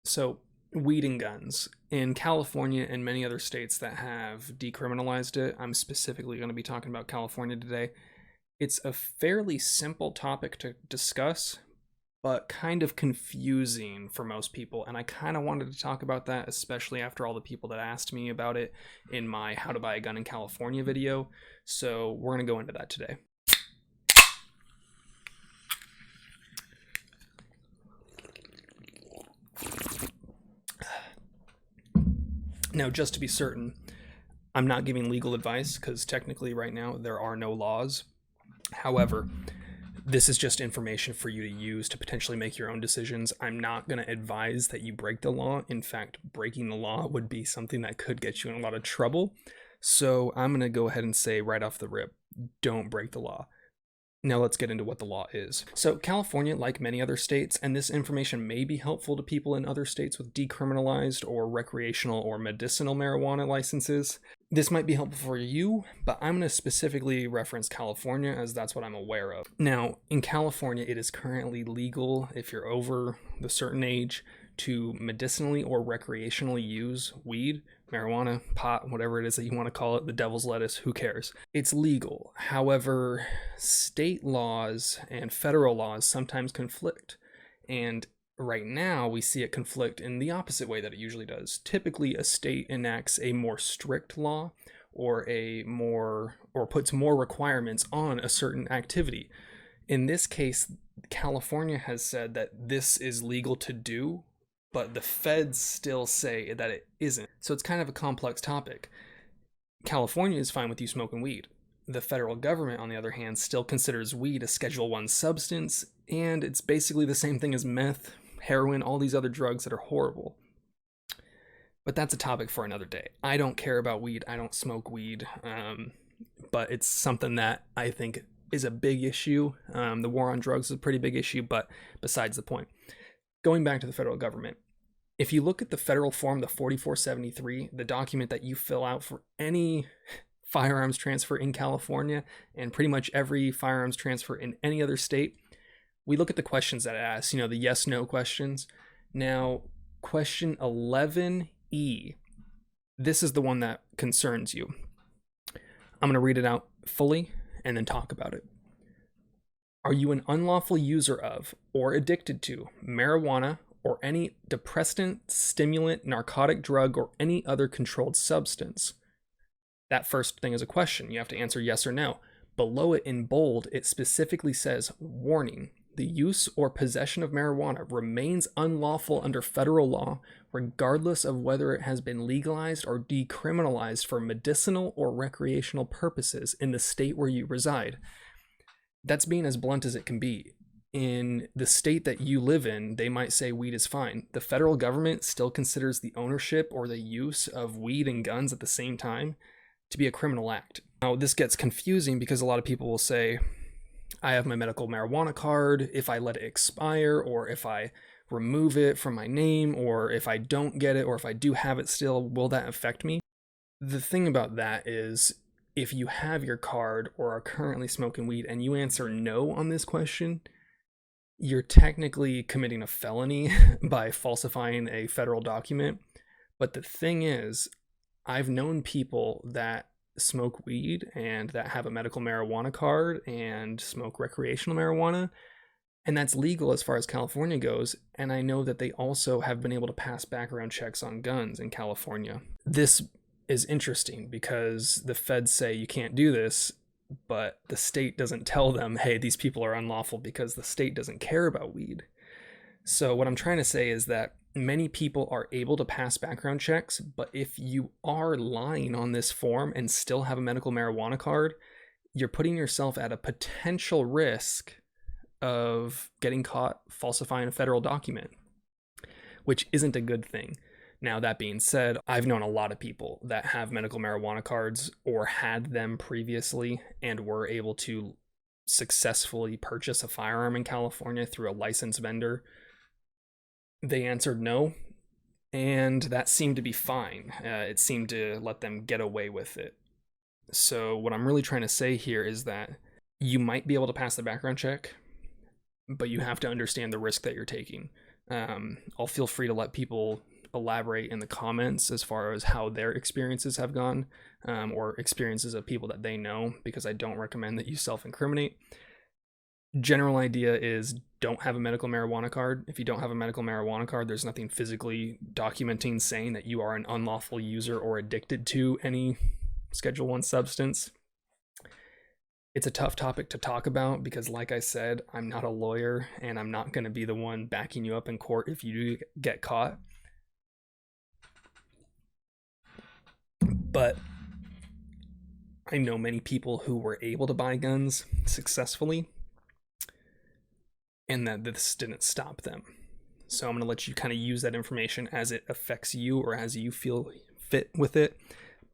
So, weed and guns. In California and many other states that have decriminalized it, I'm specifically going to be talking about California today. It's a fairly simple topic to discuss, but kind of confusing for most people. And I kind of wanted to talk about that, especially after all the people that asked me about it in my How to Buy a Gun in California video. So, we're going to go into that today. Now, just to be certain, I'm not giving legal advice because technically right now there are no laws. However, this is just information for you to use to potentially make your own decisions. I'm not going to advise that you break the law. In fact, breaking the law would be something that could get you in a lot of trouble. So I'm going to go ahead and say right off the rip, don't break the law. Now let's get into what the law is. So California, like many other states, and this information may be helpful to people in other states with decriminalized or recreational or medicinal marijuana licenses. This might be helpful for you, but I'm going to specifically reference California as that's what I'm aware of. Now, in California, it is currently legal if you're over the certain age to medicinally or recreationally use weed, marijuana, pot, whatever it is that you want to call it, the devil's lettuce, who cares? It's legal. However, state laws and federal laws sometimes conflict. And right now we see it conflict in the opposite way that it usually does. Typically, a state enacts a more strict law or puts more requirements on a certain activity. In this case, California has said that this is legal to do, but the feds still say that it isn't. So it's kind of a complex topic. California is fine with you smoking weed. The federal government, on the other hand, still considers weed a Schedule I substance, and it's basically the same thing as meth, heroin, all these other drugs that are horrible. But that's a topic for another day. I don't care about weed. I don't smoke weed. But it's something that I think is a big issue. The war on drugs is a pretty big issue, but besides the point. Going back to the federal government, if you look at the federal form, the 4473, the document that you fill out for any firearms transfer in California and pretty much every firearms transfer in any other state, we look at the questions that it asks, the yes-no questions. Now, question 11E, this is the one that concerns you. I'm going to read it out fully and then talk about it. Are you an unlawful user of or addicted to marijuana or any depressant, stimulant, narcotic drug, or any other controlled substance? That first thing is a question. You have to answer yes or no. Below it in bold, it specifically says, warning, the use or possession of marijuana remains unlawful under federal law, regardless of whether it has been legalized or decriminalized for medicinal or recreational purposes in the state where you reside. That's being as blunt as it can be. In the state that you live in, they might say weed is fine. The federal government still considers the ownership or the use of weed and guns at the same time to be a criminal act. Now, this gets confusing because a lot of people will say, I have my medical marijuana card. If I let it expire, or if I remove it from my name, or if I don't get it, or if I do have it still, will that affect me? The thing about that is, if you have your card or are currently smoking weed and you answer no on this question, you're technically committing a felony by falsifying a federal document. But the thing is, I've known people that smoke weed and that have a medical marijuana card and smoke recreational marijuana, and that's legal as far as California goes. And I know that they also have been able to pass background checks on guns in California. This is interesting because the feds say you can't do this, but the state doesn't tell them, hey, these people are unlawful, because the state doesn't care about weed. So what I'm trying to say is that many people are able to pass background checks, but if you are lying on this form and still have a medical marijuana card, you're putting yourself at a potential risk of getting caught falsifying a federal document, which isn't a good thing. Now, that being said, I've known a lot of people that have medical marijuana cards or had them previously and were able to successfully purchase a firearm in California through a licensed vendor. They answered no, and that seemed to be fine. It seemed to let them get away with it. So what I'm really trying to say here is that you might be able to pass the background check, but you have to understand the risk that you're taking. I'll feel free to let people elaborate in the comments as far as how their experiences have gone, or experiences of people that they know, because I don't recommend that you self-incriminate. General idea is don't have a medical marijuana card. If you don't have a medical marijuana card, there's nothing physically documenting saying that you are an unlawful user or addicted to any Schedule 1 substance. It's a tough topic to talk about because, like I said, I'm not a lawyer and I'm not going to be the one backing you up in court if you do get caught. But I know many people who were able to buy guns successfully, and that this didn't stop them. So I'm going to let you kind of use that information as it affects you or as you feel fit with it.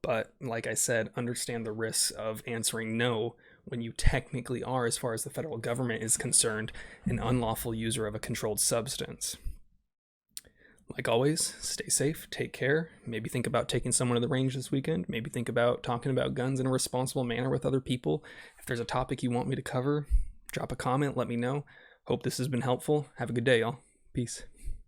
But like I said, understand the risks of answering no when you technically are, as far as the federal government is concerned, an unlawful user of a controlled substance. Like always, stay safe, take care. Maybe think about taking someone to the range this weekend. Maybe think about talking about guns in a responsible manner with other people. If there's a topic you want me to cover, drop a comment, let me know. Hope this has been helpful. Have a good day, y'all. Peace.